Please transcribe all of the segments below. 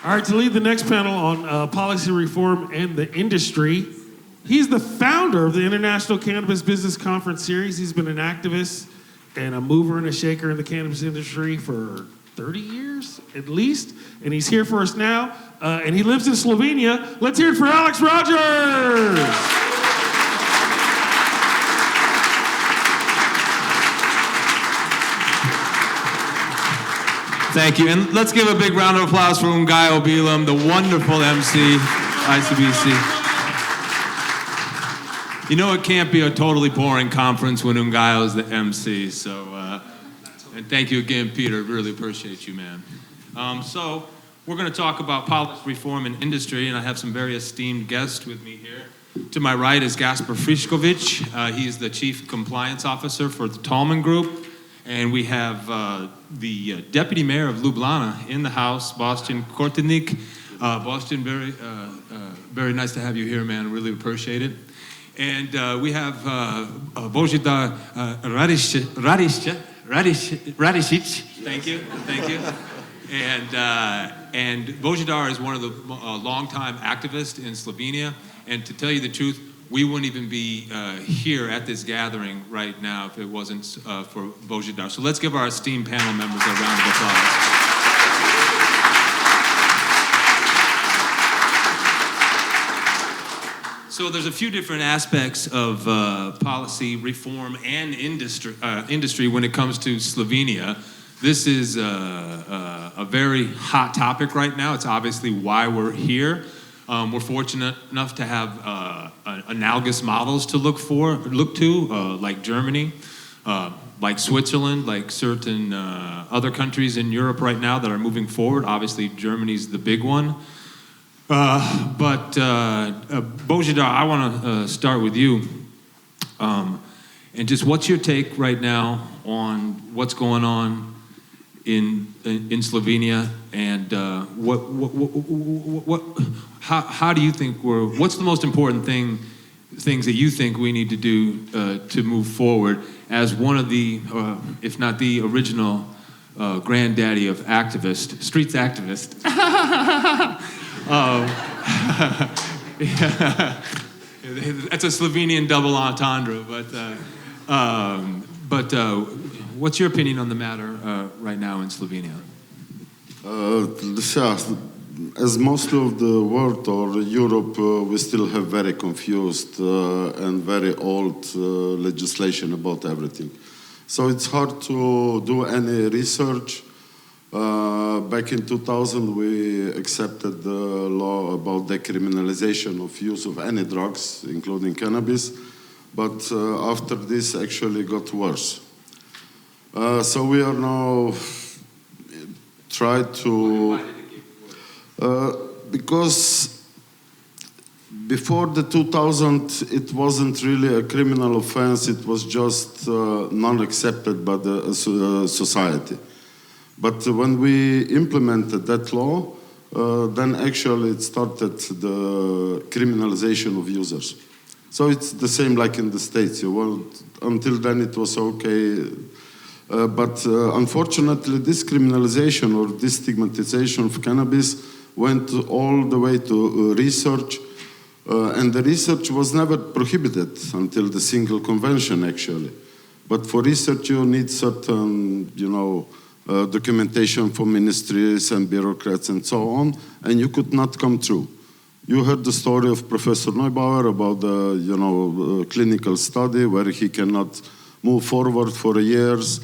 All right, to lead the next panel on policy reform and the industry, he's the founder of the International Cannabis Business Conference Series. He's been an activist and a mover and a shaker in the cannabis industry for 30 years at least, and he's here for us now, and he lives in Slovenia. Let's hear it for Alex Rogers! Thank you, and let's give a big round of applause for Ungayo Bilam, the wonderful MC, ICBC. You know it can't be a totally boring conference when Ungayo is the MC, so, and thank you again, Peter, really appreciate you, man. So, we're gonna talk about policy reform and industry, and I have some very esteemed guests with me here. To my right is Gaspar Frišković. He's the Chief Compliance Officer for the Tallman Group. And we have the Deputy Mayor of Ljubljana in the house, Boštjan Kortednik. Boštjan, very nice to have you here, man. Really appreciate it. And we have Božidar Radišić. Thank you. And Božidar is one of the longtime activists in Slovenia. And to tell you the truth, we wouldn't even be here at this gathering right now if it wasn't for Božidar. So let's give our esteemed panel members a round of applause. So there's a few different aspects of policy reform and industry when it comes to Slovenia. This is a very hot topic right now. It's obviously why we're here. We're fortunate enough to have analogous models to look to, like Germany, like Switzerland, like certain other countries in Europe right now that are moving forward. Obviously, Germany's the big one. But Božidar, I want to start with you. And just what's your take right now on what's going on in Slovenia, and how do you think what's the most important things that you think we need to do to move forward as one of the, if not the original granddaddy of streets activist? That's a Slovenian double entendre, but what's your opinion on the matter right now in Slovenia? As most of the world or Europe, we still have very confused and very old legislation about everything. So it's hard to do any research. Back in 2000, we accepted the law about decriminalization of use of any drugs, including cannabis. But after this, actually got worse. So we are now try to, because before the 2000, it wasn't really a criminal offense, it was just not accepted by the society. But when we implemented that law, then actually it started the criminalization of users. So it's the same like in the States. Until then it was okay. But unfortunately, this criminalization or this stigmatization of cannabis went all the way to research, and the research was never prohibited until the single convention, actually. But for research, you need certain, documentation from ministries and bureaucrats and so on, and you could not come through. You heard the story of Professor Neubauer about the, clinical study where he cannot move forward for years.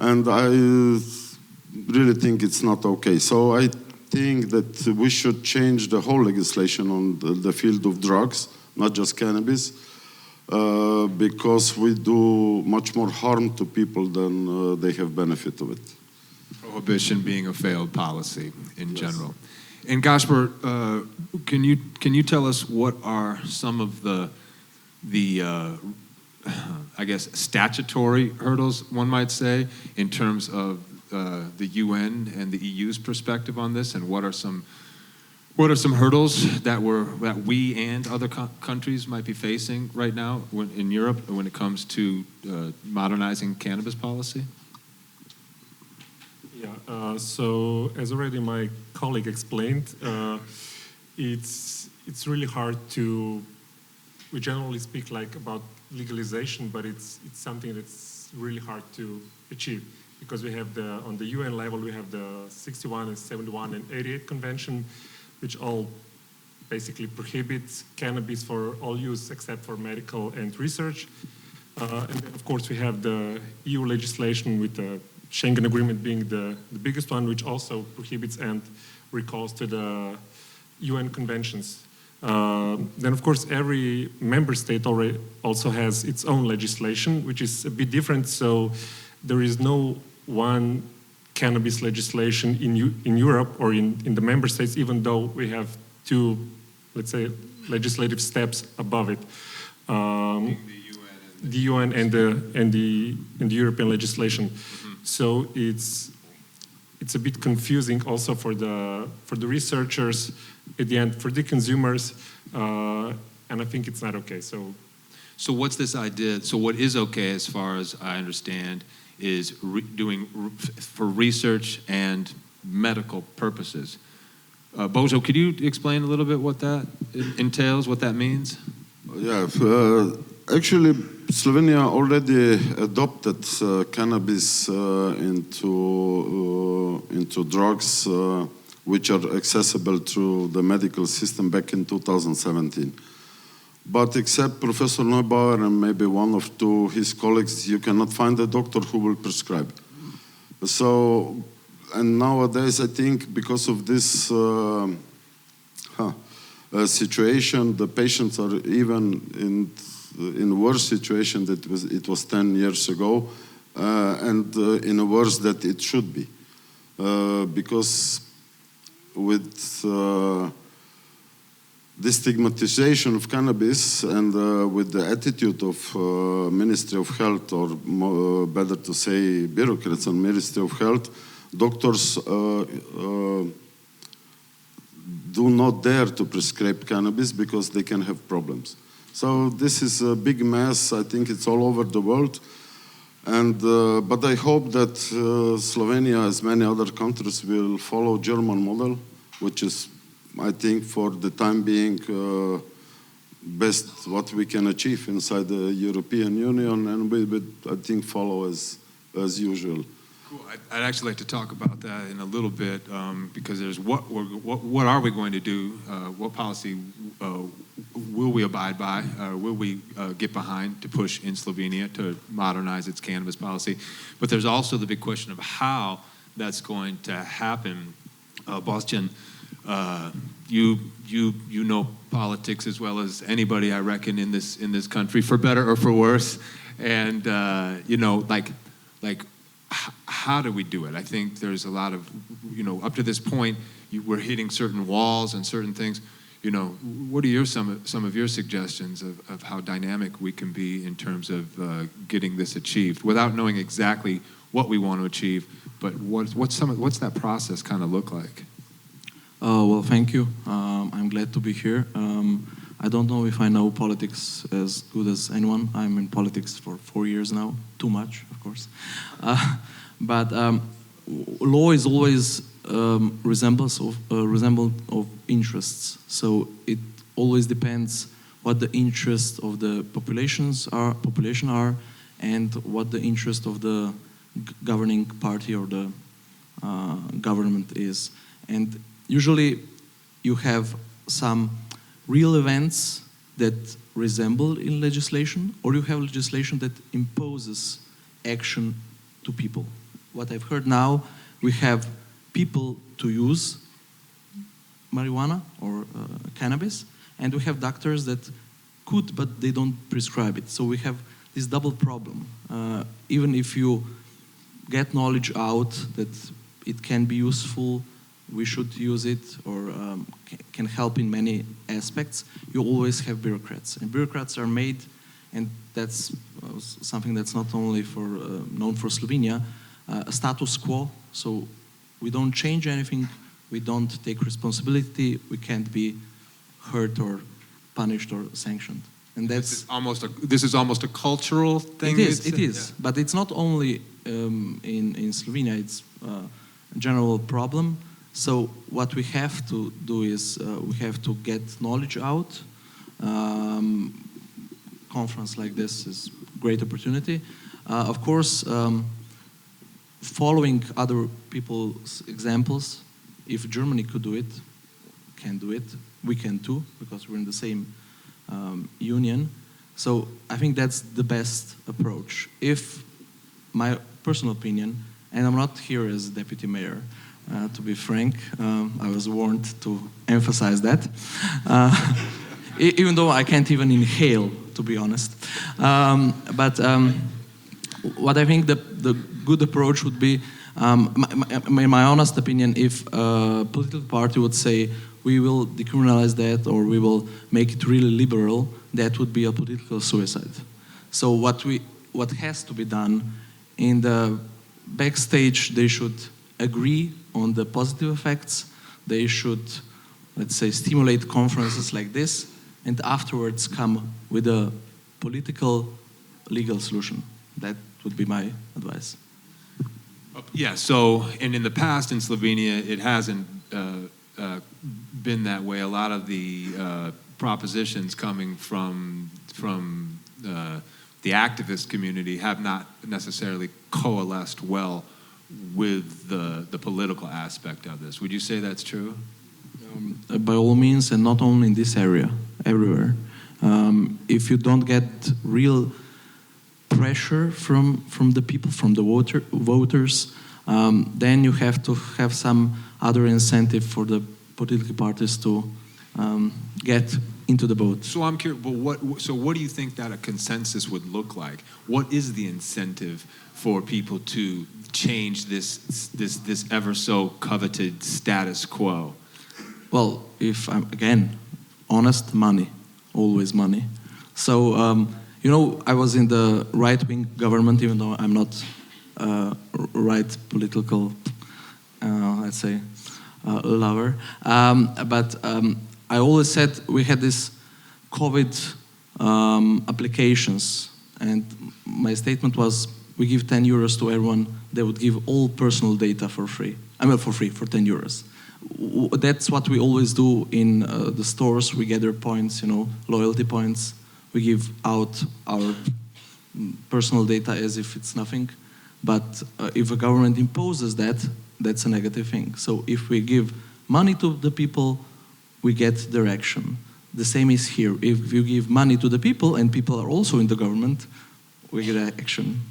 And I really think it's not okay. So I think that we should change the whole legislation on the field of drugs, not just cannabis, because we do much more harm to people than they have benefit of it. Prohibition being a failed policy in general. And Gaspar, can you tell us what are some of the I guess, statutory hurdles, one might say, in terms of the UN and the EU's perspective on this, and what are some hurdles that we and other countries might be facing right now in Europe when it comes to modernizing cannabis policy? Yeah, so as already my colleague explained, it's really hard to, we generally speak like about legalization, but it's something that's really hard to achieve because we have on the UN level, we have the 61 and 71 and 88 convention, which all basically prohibits cannabis for all use except for medical and research. And then of course we have the EU legislation with the Schengen Agreement being the biggest one, which also prohibits and recalls to the UN conventions. Then, of course, every member state already also has its own legislation, which is a bit different. So there is no one cannabis legislation in Europe or in the member states, even though we have two, let's say, legislative steps above it. The UN and the European legislation. So it's a bit confusing also for the researchers, at the end for the consumers, and I think it's not okay. So what's this idea? So what is okay, as far as I understand, is doing for research and medical purposes. Bozo, could you explain a little bit what that entails, what that means? Yeah, actually, Slovenia already adopted cannabis into drugs which are accessible through the medical system back in 2017. But except Professor Neubauer and maybe one of two his colleagues, you cannot find a doctor who will prescribe. So, and nowadays I think because of this situation, the patients are even in worse situation that it was 10 years ago, and in a worse that it should be, because with the stigmatization of cannabis and with the attitude of Ministry of Health, or better to say bureaucrats on Ministry of Health, doctors do not dare to prescribe cannabis because they can have problems. So this is a big mess. I think it's all over the world. And, but I hope that Slovenia, as many other countries, will follow German model, which is, I think, for the time being, best what we can achieve inside the European Union, and we would, I think, follow as usual. Cool. I'd actually like to talk about that in a little bit, because there's what are we going to do? What policy will we abide by? Will we get behind to push in Slovenia to modernize its cannabis policy? But there's also the big question of how that's going to happen. Bastian, you know politics as well as anybody, I reckon, in this country, for better or for worse. And you know, like. How do we do it? I think there's a lot of, you know, up to this point, we're hitting certain walls and certain things. You know, what are some of your suggestions of how dynamic we can be in terms of getting this achieved, without knowing exactly what we want to achieve, but what's that process kind of look like? Well, thank you. I'm glad to be here. I don't know if I know politics as good as anyone. I'm in politics for 4 years now. Too much, of course. But law is always resemblance of interests. So it always depends what the interest of the population are, and what the interest of the governing party or the government is. And usually you have some real events that resemble in legislation, or you have legislation that imposes action to people. What I've heard now, we have people to use marijuana or cannabis, and we have doctors that could, but they don't prescribe it. So we have this double problem. Even if you get knowledge out that it can be useful, we should use it, or can help in many aspects, you always have bureaucrats. And bureaucrats are made, and that's something that's not only known for Slovenia, a status quo. So we don't change anything, we don't take responsibility, we can't be hurt or punished or sanctioned. And that's this is almost a cultural thing. It is, but it's not only in Slovenia. It's general problem. So what we have to do is we have to get knowledge out. Conference like this is a great opportunity. Of course, following other people's examples, if Germany could do it, can do it, we can too, because we're in the same union. So I think that's the best approach. If my personal opinion, and I'm not here as deputy mayor, to be frank, I was warned to emphasize that, even though I can't even inhale, to be honest. But what I think the good approach would be, my honest opinion, if a political party would say, we will decriminalize that or we will make it really liberal, that would be a political suicide. So what has to be done in the backstage, they should agree on the positive effects. They should, let's say, stimulate conferences like this, and afterwards come with a political, legal solution. That would be my advice. Yeah, so, and in the past in Slovenia, it hasn't been that way. A lot of the propositions coming from the activist community have not necessarily coalesced well with the political aspect of this. Would you say that's true? By all means, and not only in this area, everywhere. If you don't get real pressure from the people, from the voters, then you have to have some other incentive for the political parties to get into the boat. So I'm curious, but what do you think that a consensus would look like? What is the incentive for people to change this ever so coveted status quo? Well, if I'm, again, honest, money, always money. So, I was in the right-wing government, even though I'm not right political, let's say, lover. But I always said we had this COVID applications, and my statement was, we give 10 euros to everyone, they would give all personal data for free. For free, for 10 euros. That's what we always do in the stores. We gather points, loyalty points. We give out our personal data as if it's nothing. But if a government imposes that, that's a negative thing. So if we give money to the people, we get direction. The same is here. If you give money to the people and people are also in the government, we get action.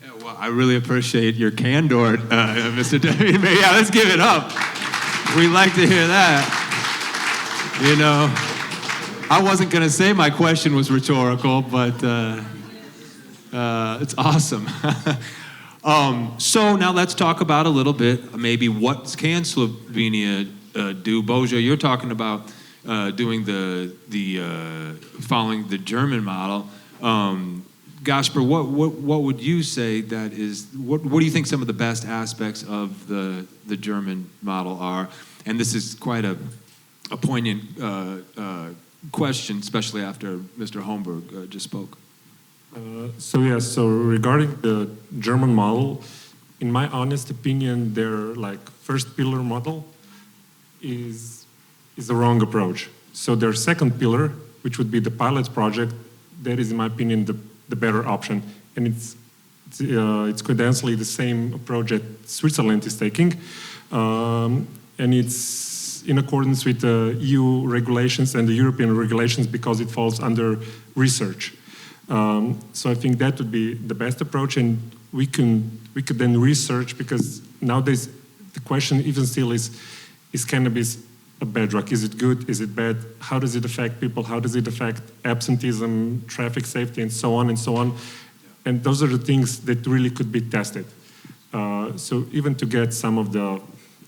Yeah, well, I really appreciate your candor, Mr. Deputy Mayor. Yeah, let's give it up. We like to hear that. I wasn't going to say my question was rhetorical, but it's awesome. So now let's talk about a little bit, maybe what can Slovenia do? Božo, you're talking about doing following the German model. Gaspar, what would you say that is, what do you think some of the best aspects of the German model are? And this is quite a poignant question, especially after Mr. Holmberg just spoke. So regarding the German model, in my honest opinion, their first pillar model is the wrong approach. So their second pillar, which would be the pilot project, that is, in my opinion, the better option. And it's coincidentally the same approach that Switzerland is taking. And it's in accordance with the EU regulations and the European regulations because it falls under research. So I think that would be the best approach, and we could then research, because nowadays the question even still is cannabis a bad drug? Is it good? Is it bad? How does it affect people? How does it affect absenteeism, traffic safety, and so on and so on? And those are the things that really could be tested. So even to get some of the,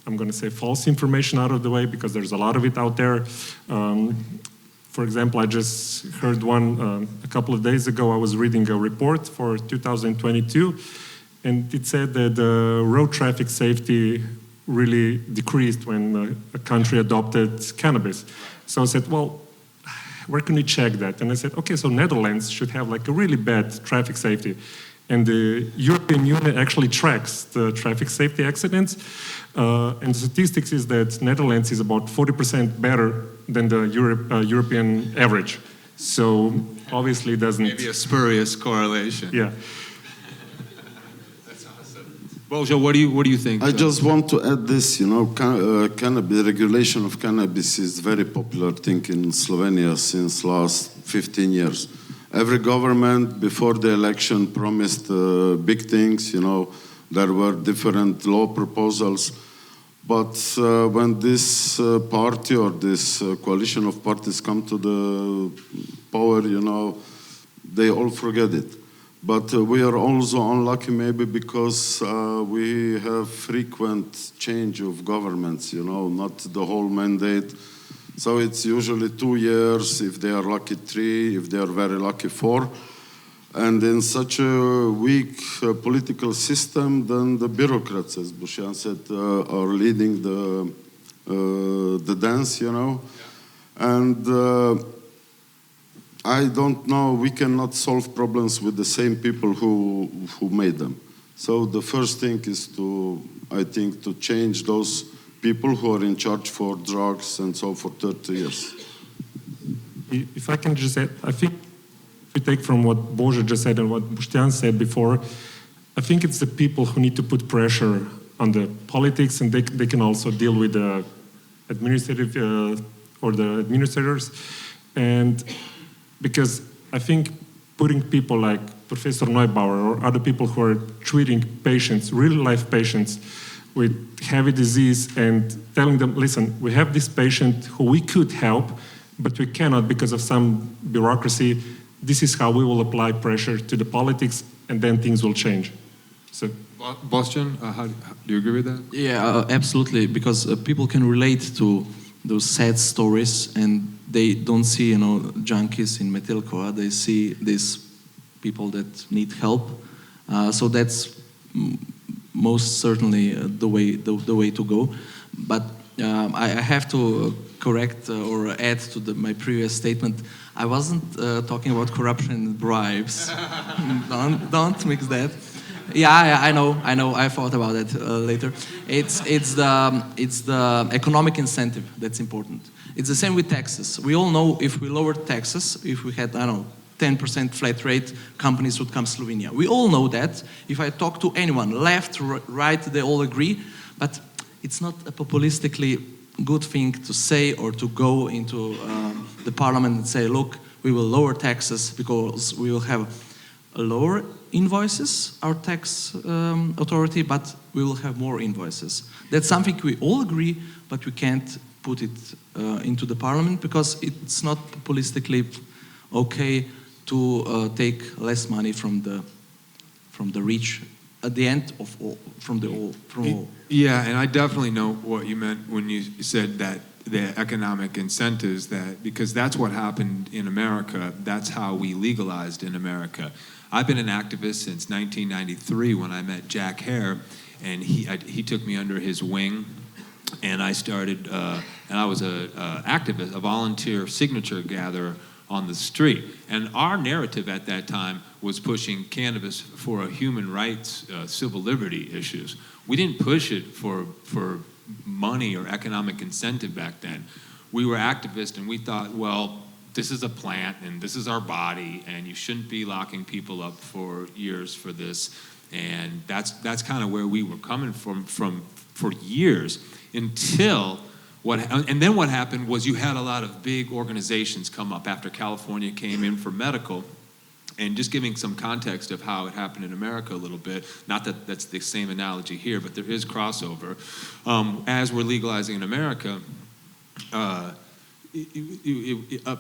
I'm going to say, false information out of the way, because there's a lot of it out there. For example, I just heard one a couple of days ago. I was reading a report for 2022, and it said that road traffic safety really decreased when a country adopted cannabis. So I said, well, where can we check that? And I said, okay, so Netherlands should have a really bad traffic safety. And the European Union actually tracks the traffic safety accidents. And the statistics is that Netherlands is about 40% better than the European average. So obviously it doesn't... Maybe a spurious correlation. Yeah. That's awesome. Bojo, what do you think? I just want to add this, cannabis, regulation of cannabis is very popular thing in Slovenia since last 15 years. Every government before the election promised big things, there were different law proposals. But when this party or this coalition of parties come to the power, they all forget it. But we are also unlucky maybe because we have frequent change of governments, not the whole mandate. So it's usually 2 years, if they are lucky 3, if they are very lucky 4. And in such a weak political system, then the bureaucrats, as Bushan said, are leading the dance, Yeah. And I don't know, we cannot solve problems with the same people who made them. So the first thing is to change those people who are in charge for drugs and so for 30 years. If I can just add, I think if we take from what Bože just said and what Boštjan said before, I think it's the people who need to put pressure on the politics, and they can also deal with the administrative or the administrators. And because I think putting people like Professor Neubauer or other people who are treating patients, real life patients, with heavy disease and telling them, listen, we have this patient who we could help, but we cannot because of some bureaucracy. This is how we will apply pressure to the politics, and then things will change. So, Boštjan, do you agree with that? Yeah, absolutely, because people can relate to those sad stories, and they don't see, junkies in Metelkova. They see these people that need help. So that's most certainly the way to go. But I have to correct or add to my previous statement. I wasn't talking about corruption and bribes. don't mix that. Yeah, I know. I thought about it later. It's the economic incentive that's important. It's the same with taxes. We all know if we lowered taxes, if we had 10% flat rate, companies would come to Slovenia. We all know that. If I talk to anyone, left, right, they all agree. But it's not a populistically good thing to say or to go into the parliament and say, look, we will lower taxes because we will have lower invoices, our tax authority, but we will have more invoices. That's something we all agree, but we can't put it into the parliament because it's not populistically okay to take less money from the rich at the end of all, from all. Yeah, and I definitely know what you meant when you said that the economic incentives, because that's what happened in America. That's how we legalized in America. I've been an activist since 1993 when I met Jack Hare, and he took me under his wing, and I started, and I was a activist, a volunteer signature gatherer on the street. And our narrative at that time was pushing cannabis for human rights, civil liberty issues. We didn't push it for money or economic incentive back then. We were activists and we thought, well, this is a plant and this is our body and you shouldn't be locking people up for years for this. And that's kind of where we were coming from for years until and then what happened was you had a lot of big organizations come up after California came in for medical. And just giving some context of how it happened in America a little bit, not that that's the same analogy here, but there is crossover. As we're legalizing in America, up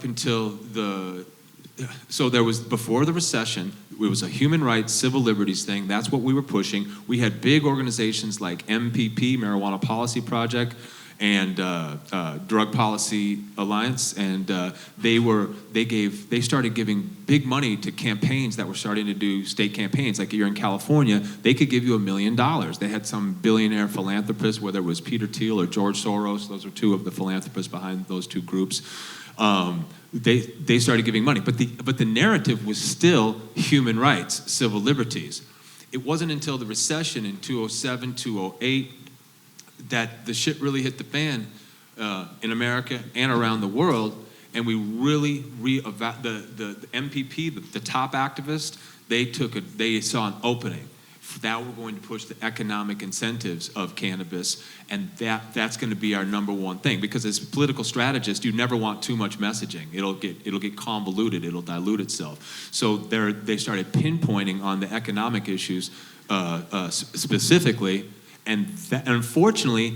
until so there was, before the recession, it was a human rights, civil liberties thing. That's what we were pushing. We had big organizations like MPP, Marijuana Policy Project, and Drug Policy Alliance, and they started giving big money to campaigns that were starting to do state campaigns. Like you're in California, they could give you $1 million. They had some billionaire philanthropist, whether it was Peter Thiel or George Soros. Those are two of the philanthropists behind those two groups. They started giving money, but the narrative was still human rights, civil liberties. It wasn't until the recession in 2007, 2008 that the shit really hit the fan in America and around the world, and we really the MPP, the top activist, they saw an opening. That we're going to push the economic incentives of cannabis, and that's going to be our number one thing. Because as political strategists, you never want too much messaging. It'll get convoluted. It'll dilute itself. So they started pinpointing on the economic issues specifically, and unfortunately,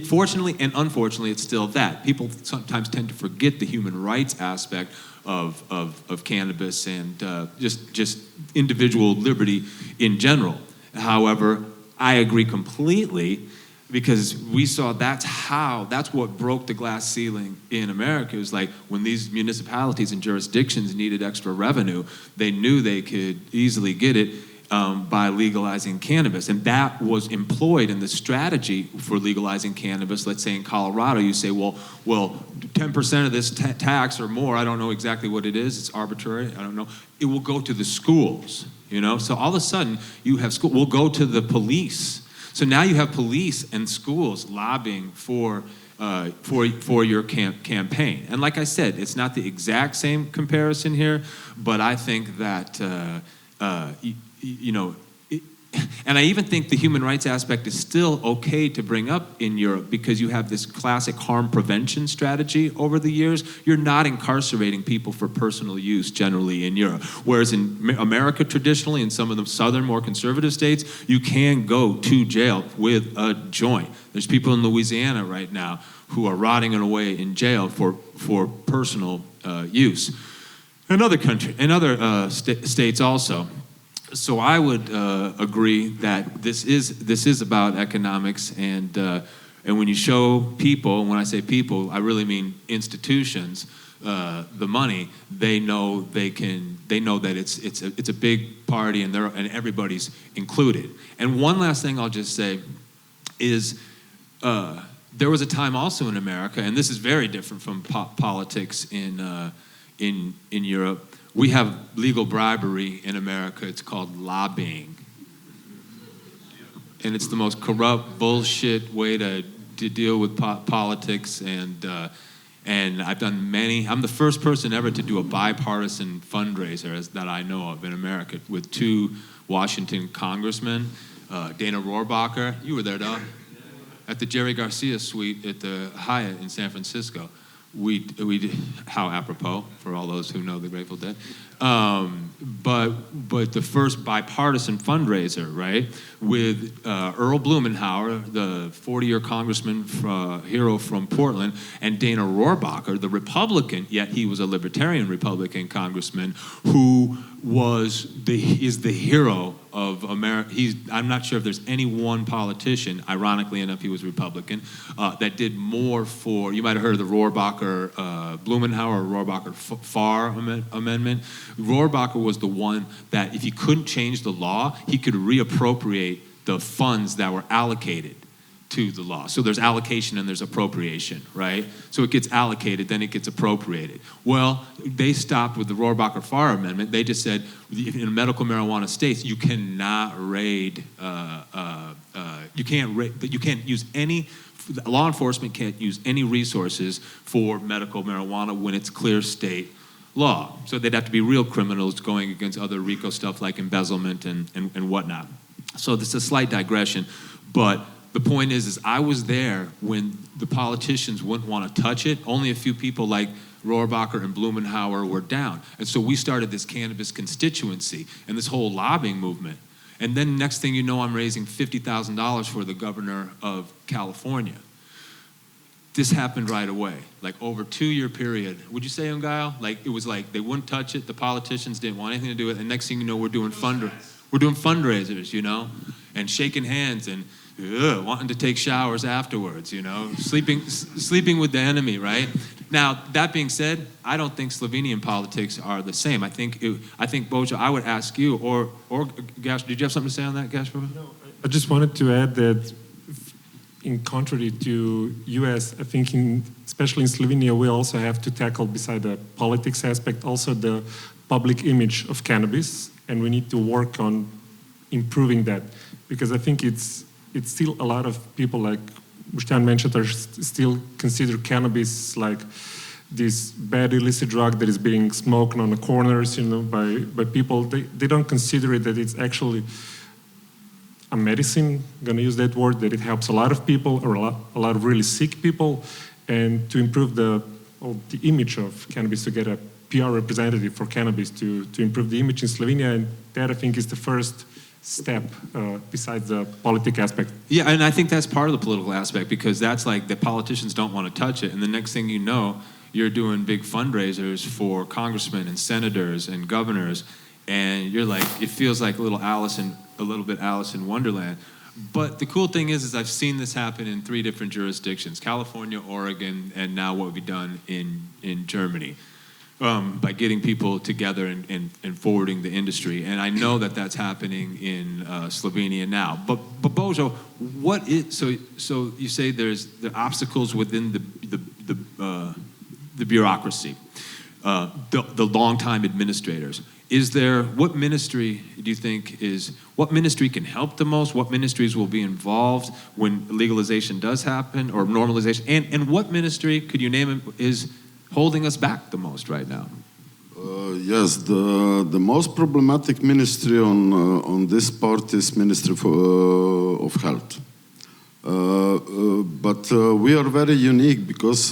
fortunately and unfortunately, it's still that. People sometimes tend to forget the human rights aspect of cannabis and just individual liberty in general. However, I agree completely, because we saw that's what broke the glass ceiling in America. It was like when these municipalities and jurisdictions needed extra revenue, they knew they could easily get it by legalizing cannabis. And that was employed in the strategy for legalizing cannabis. Let's say in Colorado, you say, well, 10% of this tax or more, I don't know exactly what it is, it's arbitrary, I don't know, it will go to the schools, you know? So all of a sudden, you have school, will go to the police. So now you have police and schools lobbying for your campaign. And like I said, it's not the exact same comparison here, but I think that, and I even think the human rights aspect is still okay to bring up in Europe, because you have this classic harm prevention strategy over the years. You're not incarcerating people for personal use generally in Europe. Whereas in America traditionally, in some of the southern, more conservative states, you can go to jail with a joint. There's people in Louisiana right now who are rotting away in jail for personal use. In other states also. So I would agree that this is about economics, and when you show people, and when I say people, I really mean institutions, the money, they know that it's a big party, and everybody's included. And one last thing I'll just say is there was a time also in America, and this is very different from politics in Europe. We have legal bribery in America. It's called lobbying. And it's the most corrupt bullshit way to deal with politics. And I've done many. I'm the first person ever to do a bipartisan fundraiser that I know of in America, with two Washington congressmen, Dana Rohrabacher. You were there, dog. At the Jerry Garcia suite at the Hyatt in San Francisco. We did, how apropos for all those who know the Grateful Dead. But the first bipartisan fundraiser, right, with Earl Blumenauer, the 40-year congressman hero from Portland, and Dana Rohrabacher, the Republican, yet he was a libertarian Republican congressman, who is the hero of America. I'm not sure if there's any one politician, ironically enough, he was Republican, that did more for, you might have heard of the Rohrabacher Blumenauer or Rohrabacher-Farr amendment. Rohrabacher was the one that, if he couldn't change the law, he could reappropriate the funds that were allocated to the law. So there's allocation and there's appropriation, right? So it gets allocated, then it gets appropriated. Well, they stopped with the Rohrabacher-Farr amendment. They just said, in medical marijuana states, you cannot raid, you can't use any, law enforcement can't use any resources for medical marijuana when it's clear state law. So they'd have to be real criminals going against other RICO stuff like embezzlement and whatnot. So this is a slight digression, but the point is I was there when the politicians wouldn't want to touch it. Only a few people like Rohrabacher and Blumenauer were down. And so we started this cannabis constituency and this whole lobbying movement. And then next thing you know, I'm raising $50,000 for the governor of California. This happened right away, like over a 2-year period. Would you say, Ngaio? Like, it was like they wouldn't touch it. The politicians didn't want anything to do with it. And next thing you know, we're doing fundraisers, you know, and shaking hands and wanting to take showers afterwards, you know, sleeping with the enemy, right? Now, that being said, I don't think Slovenian politics are the same. I think Bojo, I would ask you, or Gash, did you have something to say on that, Gash? No, I just wanted to add that in contrary to US, I think especially in Slovenia, we also have to tackle, beside the politics aspect, also the public image of cannabis, and we need to work on improving that, because I think it's still a lot of people, like Boštjan mentioned, are still consider cannabis like this bad illicit drug that is being smoked on the corners, you know, by people. They don't consider it that it's actually a medicine, I'm gonna use that word, that it helps a lot of people, or a lot of really sick people, and to improve the image of cannabis, to get a PR representative for cannabis, to improve the image in Slovenia, and that I think is the first step besides the politic aspect. Yeah, and I think that's part of the political aspect, because that's like the politicians don't want to touch it, and the next thing you know, you're doing big fundraisers for congressmen and senators and governors, and you're like, it feels like a little bit Alice in Wonderland. But the cool thing is I've seen this happen in 3 different jurisdictions: California, Oregon, and now what we've done in Germany. By getting people together and forwarding the industry. And I know that that's happening in Slovenia now. But Bojo, what is, so you say there's the obstacles within the bureaucracy, the long-time administrators. What ministry do you think what ministry can help the most? What ministries will be involved when legalization does happen, or normalization? And what ministry, could you name it, is holding us back the most right now? Yes, the most problematic ministry on this part is Ministry of Health. But we are very unique, because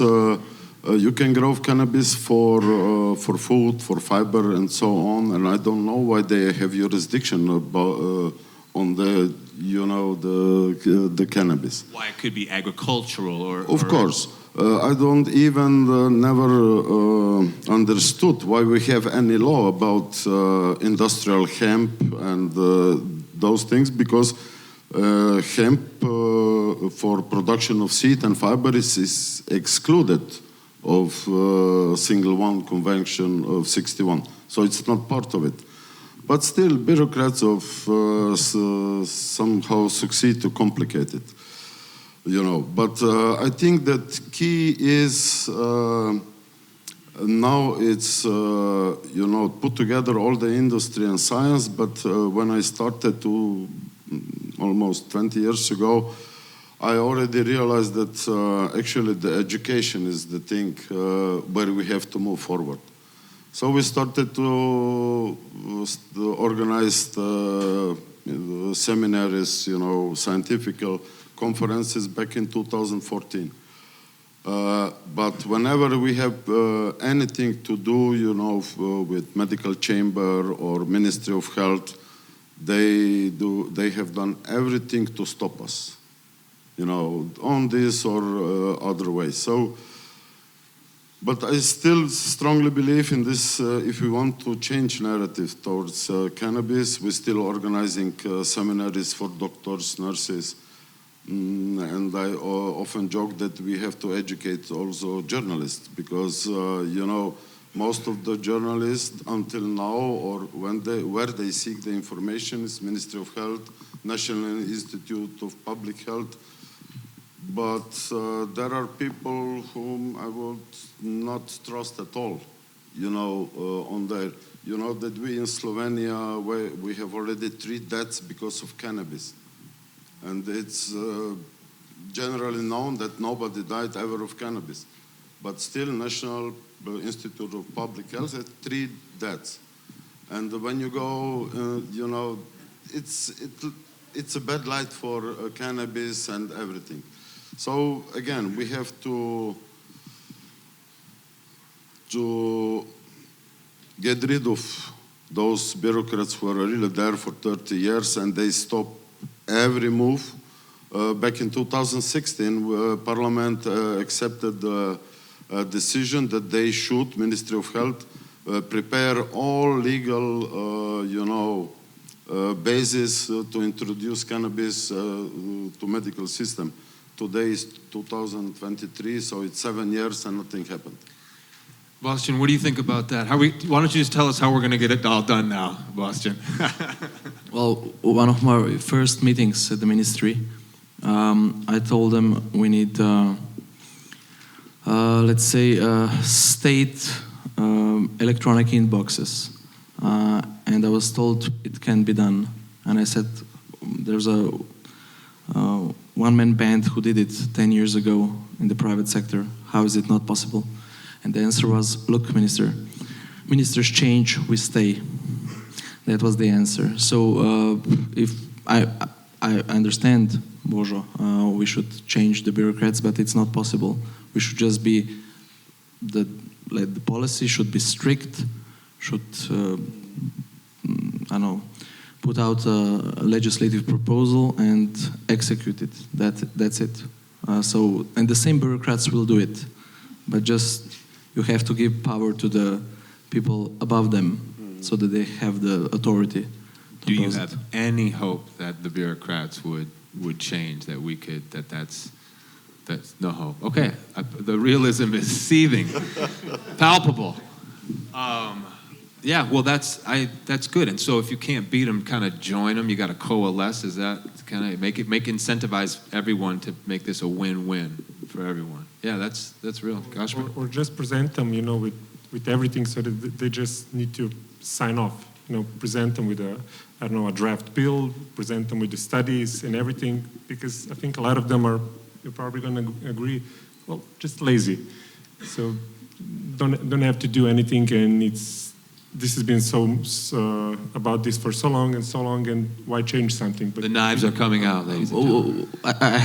you can grow cannabis for food, for fiber, and so on. And I don't know why they have jurisdiction on the cannabis. Why it could be agricultural or... Of course. I don't even never understood why we have any law about industrial hemp and those things, because hemp for production of seed and fiber is excluded of Single One Convention of 61. So it's not part of it. But still, bureaucrats somehow succeed to complicate it. You know, but I think that key is now it's put together all the industry and science. But when I started almost 20 years ago, I already realized that actually the education is the thing where we have to move forward. So we started to organize seminaries, scientific conferences back in 2014. But whenever we have anything to do, with medical chamber or Ministry of Health, they have done everything to stop us, on this or other ways. So, but I still strongly believe in this. If we want to change narrative towards cannabis, we're still organizing seminaries for doctors, nurses. And I often joke that we have to educate also journalists, because most of the journalists until now, or where they seek the information, is Ministry of Health, National Institute of Public Health. But there are people whom I would not trust at all, on there. You know that we in Slovenia, we have already 3 deaths because of cannabis. And it's generally known that nobody died ever of cannabis. But still, National Institute of Public Health had 3 deaths. And when you go, it's a bad light for cannabis and everything. So again, we have to get rid of those bureaucrats who are really there for 30 years, and they stop every move. Back in 2016, Parliament accepted the decision that they should, Ministry of Health, prepare all legal, basis to introduce cannabis to medical system. Today is 2023, so it's 7 years and nothing happened. Bastian, what do you think about that? Why don't you just tell us how we're going to get it all done now, Bastian? Well, one of my first meetings at the ministry, I told them we need, let's say, state electronic inboxes. And I was told it can be done. And I said, there's a one-man band who did it 10 years ago in the private sector. How is it not possible? And the answer was, look, ministers change, we stay. That was the answer. So if I understand, Božo, we should change the bureaucrats, but it's not possible. We should just be, the policy should be strict, should, I don't know, put out a legislative proposal and execute it. That's it. And the same bureaucrats will do it, but just you have to give power to the people above them so that they have the authority. Do you have any hope that the bureaucrats would change, that's no hope? Okay, the realism is seething, palpable. Yeah, well, that's good. And so if you can't beat them, kind of join them. You got to coalesce. Is that kind of incentivize everyone to make this a win-win for everyone? Yeah, that's real. Gosh, or just present them, with everything, so that they just need to sign off. Present them with a draft bill. Present them with the studies and everything, because I think a lot of them you're probably going to agree, well, just lazy. So don't have to do anything, and this has been so about this for so long, and why change something? But the knives are coming out, ladies and gentlemen. I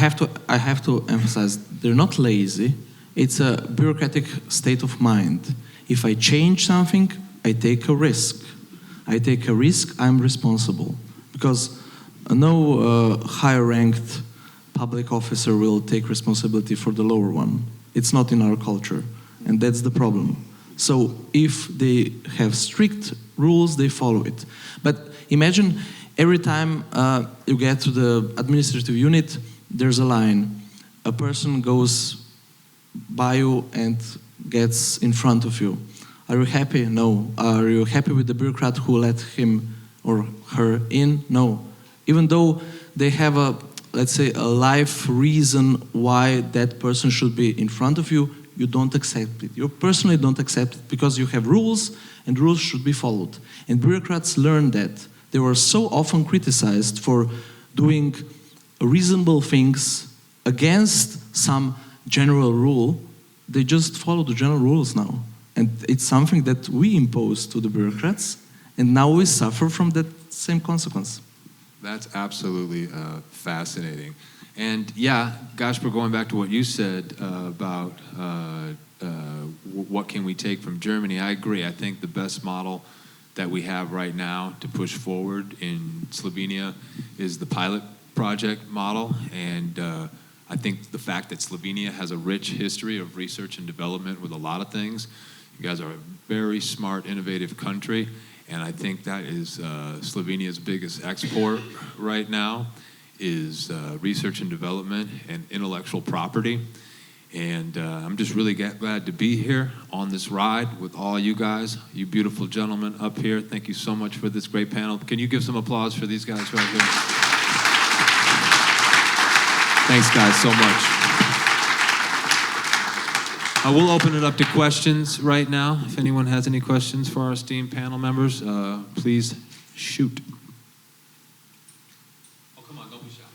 have to emphasize, they're not lazy. It's a bureaucratic state of mind. If I change something, I take a risk. I'm responsible, because no higher-ranked public officer will take responsibility for the lower one. It's not in our culture, and that's the problem. So if they have strict rules, they follow it. But imagine every time you get to the administrative unit, there's a line. A person goes by you and gets in front of you. Are you happy? No. Are you happy with the bureaucrat who let him or her in? No. Even though they have let's say, a life reason why that person should be in front of you, you don't accept it. You personally don't accept it because you have rules, and rules should be followed. And bureaucrats learn that. They were so often criticized for doing reasonable things against some general rule. They just follow the general rules now. And it's something that we impose to the bureaucrats, and now we suffer from that same consequence. That's absolutely fascinating. And yeah, Gaspar, going back to what you said about what can we take from Germany, I agree. I think the best model that we have right now to push forward in Slovenia is the pilot project model. And I think the fact that Slovenia has a rich history of research and development with a lot of things. You guys are a very smart, innovative country. And I think that is Slovenia's biggest export right now is research and development and intellectual property. And I'm just really glad to be here on this ride with all you guys, you beautiful gentlemen up here. Thank you so much for this great panel. Can you give some applause for these guys right here? Thanks, guys, so much. We'll open it up to questions right now. If anyone has any questions for our esteemed panel members, please shoot. Oh, come on, don't be shy.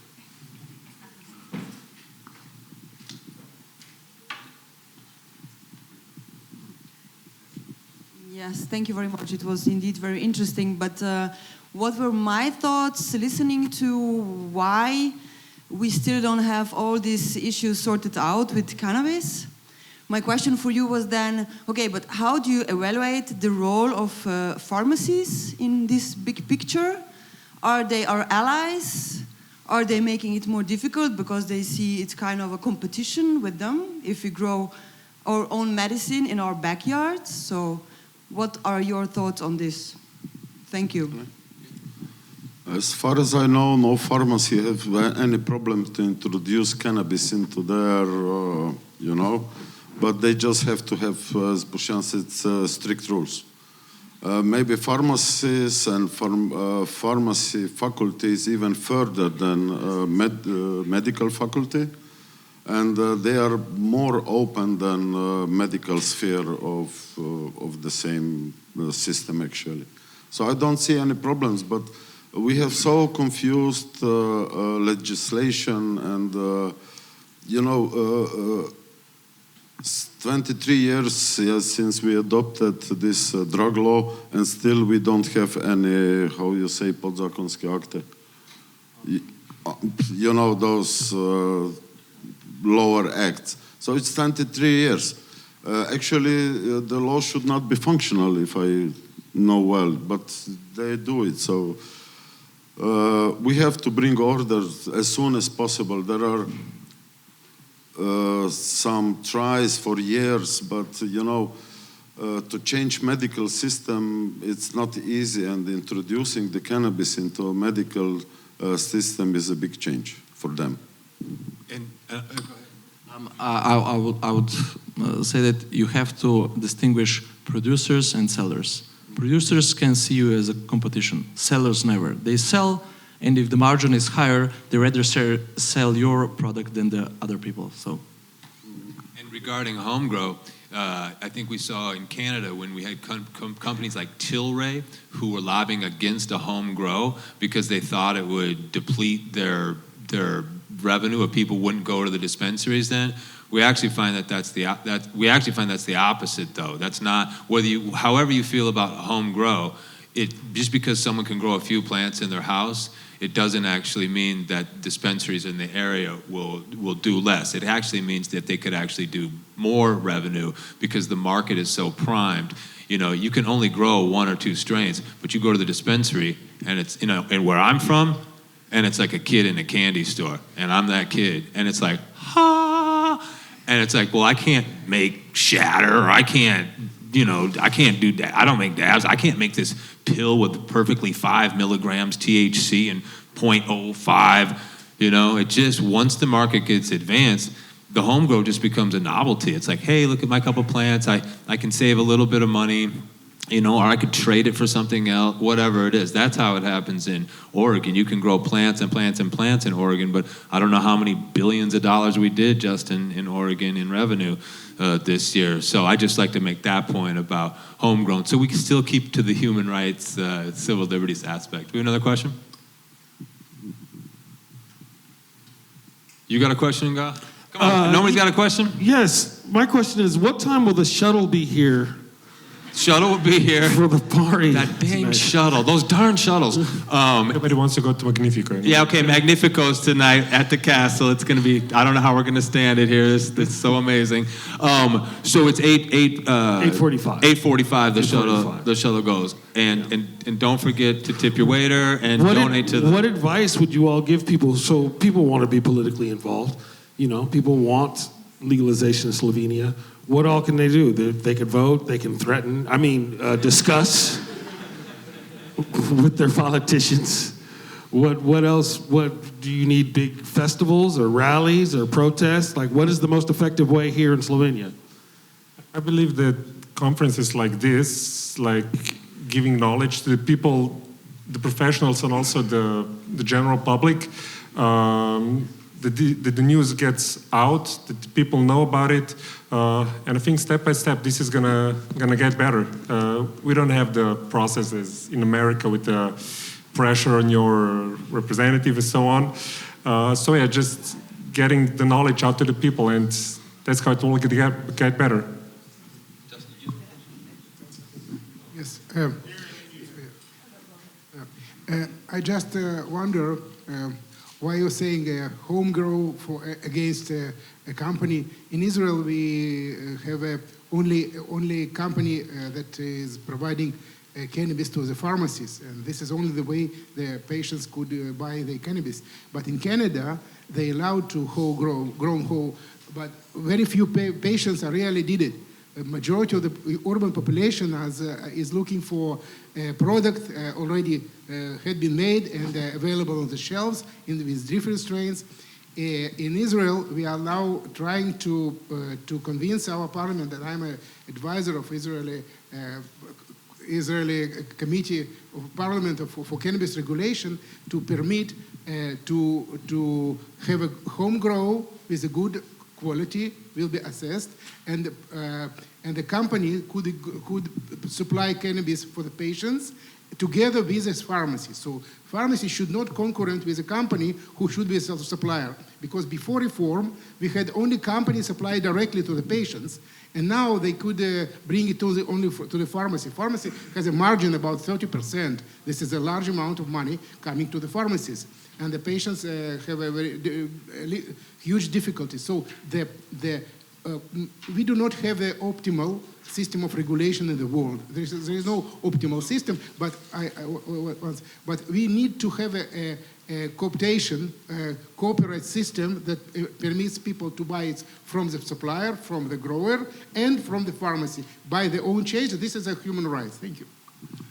Yes, thank you very much. It was indeed very interesting. But what were my thoughts listening to why we still don't have all these issues sorted out with cannabis? My question for you was then, okay, but how do you evaluate the role of pharmacies in this big picture? Are they our allies? Are they making it more difficult because they see it's kind of a competition with them if we grow our own medicine in our backyards? So what are your thoughts on this? Thank you. As far as I know, no pharmacy have any problem to introduce cannabis into their, but they just have to have, as Boshan said, strict rules. Maybe pharmacies and pharmacy faculties even further than medical faculty, and they are more open than medical sphere of the same system actually. So I don't see any problems, but we have so confused legislation and 23 years since we adopted this drug law, and still we don't have any, how you say, podzakonské akty. Those lower acts. So it's 23 years. Actually, the law should not be functional, if I know well, but they do it. So we have to bring order as soon as possible. There are some tries for years, but to change medical system, it's not easy, and introducing the cannabis into a medical system is a big change for them. And I would say that you have to distinguish producers and sellers. Producers can see you as a competition. Sellers never. They sell, and if the margin is higher, they rather sell your product than the other people. So. And regarding home grow, I think we saw in Canada when we had companies like Tilray who were lobbying against a home grow because they thought it would deplete their revenue, or people wouldn't go to the dispensaries then. We actually find that's the opposite, though. That's not however you feel about home grow. Just because someone can grow a few plants in their house, it doesn't actually mean that dispensaries in the area will do less. It actually means that they could actually do more revenue because the market is so primed. You can only grow 1 or 2 strains, but you go to the dispensary and it's and where I'm from, and it's like a kid in a candy store, and I'm that kid, and it's like, and it's like, well, I can't make shatter, or I can't do that. I don't make dabs. I can't make this pill with perfectly 5 milligrams THC and 0.05. It just, once the market gets advanced, the home grow just becomes a novelty. It's like, hey, look at my couple plants. I can save a little bit of money. Or I could trade it for something else, whatever it is. That's how it happens in Oregon. You can grow plants and plants and plants in Oregon, but I don't know how many billions of dollars we did just in Oregon in revenue this year. So I just like to make that point about homegrown, so we can still keep to the human rights, civil liberties aspect. Do we have another question? You got a question, Ga? Come on, nobody's got a question? Yes, my question is, what time will the shuttle be here? Shuttle will be here. For the party. That dang shuttle. Those darn shuttles. Everybody wants to go to Magnifico. Yeah, okay, Magnifico's tonight at the castle. It's going to be, I don't know how we're going to stand it here. It's so amazing. So it's 8:45. 8:45 the shuttle goes. And don't forget to tip your waiter and donate to the... What advice would you all give people? So people want to be politically involved. People want legalization in Slovenia. What all can they do? They could vote, they can threaten, discuss with their politicians. What else? What do you need? Big festivals or rallies or protests? Like, what is the most effective way here in Slovenia? I believe that conferences like this, like giving knowledge to the people, the professionals, and also the general public, the news gets out, that the people know about it, and I think step by step this is gonna get better. We don't have the processes in America with the pressure on your representative and so on. So yeah, just getting the knowledge out to the people, and that's how it will get better. Yes. I just wonder. Why you're saying home grow against a company? In Israel, we have only company that is providing cannabis to the pharmacies, and this is only the way the patients could buy the cannabis. But in Canada, they allowed to grow whole, but very few patients really did it. a majority of the urban population is looking for a product already had been made and available on the shelves with different strains. In Israel, we are now trying to convince our parliament, that I'm an advisor of Israeli Committee of Parliament for Cannabis Regulation, to permit to have a home grow with a good quality will be assessed, and the company could supply cannabis for the patients together with a pharmacy. So pharmacy should not concurrent with a company who should be a self-supplier, because before reform we had only companies supply directly to the patients, and now they could bring it to the pharmacy. Pharmacy has a margin about 30%. This is a large amount of money coming to the pharmacies, and the patients have a very huge difficulty. So we do not have an optimal system of regulation in the world. There is no optimal system, but we need to have a cooptation, cooperate system that permits people to buy it from the supplier, from the grower, and from the pharmacy by their own change. This is a human right. Thank you.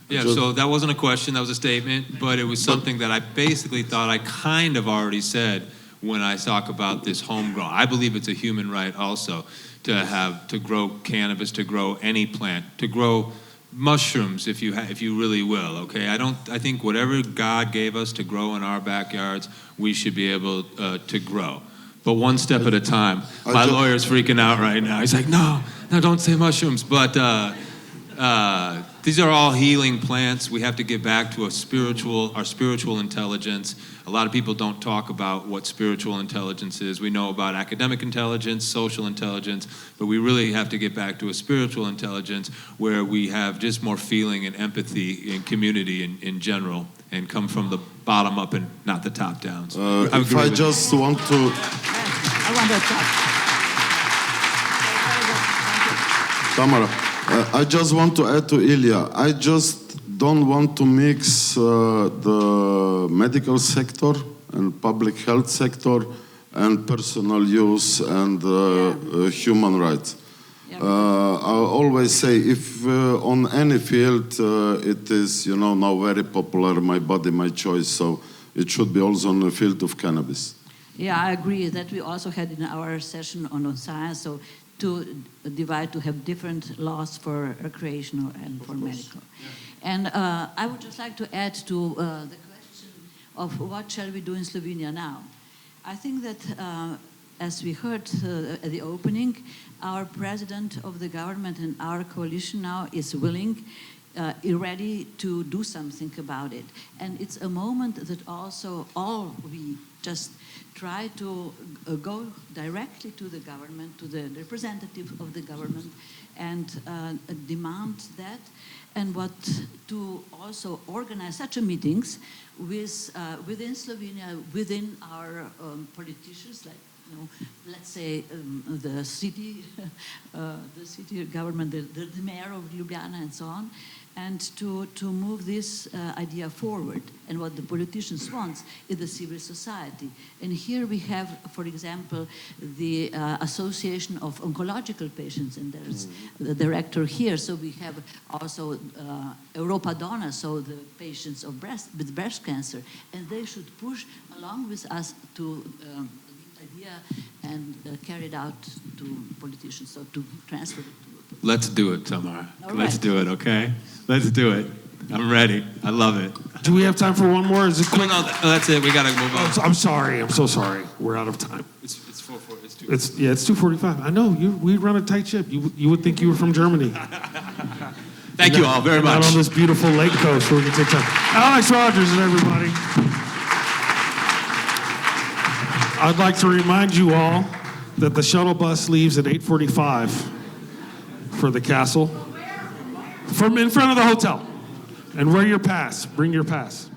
Yeah, so that wasn't a question, that was a statement, but it was something that I basically thought I kind of already said when I talk about this homegrown. I believe it's a human right also to grow cannabis, to grow any plant, to grow mushrooms if you really will. Okay, I think whatever God gave us to grow in our backyards, we should be able to grow, but one step at a time. My lawyer's freaking out right now. He's like, no, don't say mushrooms. But these are all healing plants. We have to get back to our spiritual intelligence. A lot of people don't talk about what spiritual intelligence is. We know about academic intelligence, social intelligence, but we really have to get back to a spiritual intelligence where we have just more feeling and empathy in community in general, and come from the bottom up and not the top down. So if I just want to... I want to talk. Tamara, I just want to add to Ilya. I just don't want to mix the medical sector and public health sector and personal use and human rights. I always say, if on any field it is, now very popular, my body, my choice, so it should be also on the field of cannabis. Yeah, I agree that we also had in our session on science, so to divide, to have different laws for recreational and for medical. Yeah. And I would just like to add to the question of what shall we do in Slovenia now. I think that, as we heard at the opening, our president of the government and our coalition now is willing, ready to do something about it. And it's a moment that also all we just try to go directly to the government, to the representative of the government, and demand that, and what to also organize such meetings with within Slovenia, within our politicians, like, let's say the city government, the mayor of Ljubljana, and so on, and to move this idea forward. And what the politicians want is the civil society. And here we have, for example, the Association of Oncological Patients, and there's the director here. So we have also Europa Donna, so the patients of with breast cancer, and they should push along with us to idea and carry it out to politicians, so to transfer it to... Let's do it, Tamara. All Let's right. do it, okay? Let's do it. I'm ready. I love it. Do we have time for one more? Is it quick? No, that's it. We got to move on. I'm sorry. I'm so sorry. We're out of time. It's 4:40. It's 2. It's 2:45. I know we run a tight ship. You would think you were from Germany. Thank you all very much. Out on this beautiful lake coast where we can take time. Alex Rogers and everybody. I'd like to remind you all that the shuttle bus leaves at 8:45 for the castle. From in front of the hotel. And wear your pass. Bring your pass.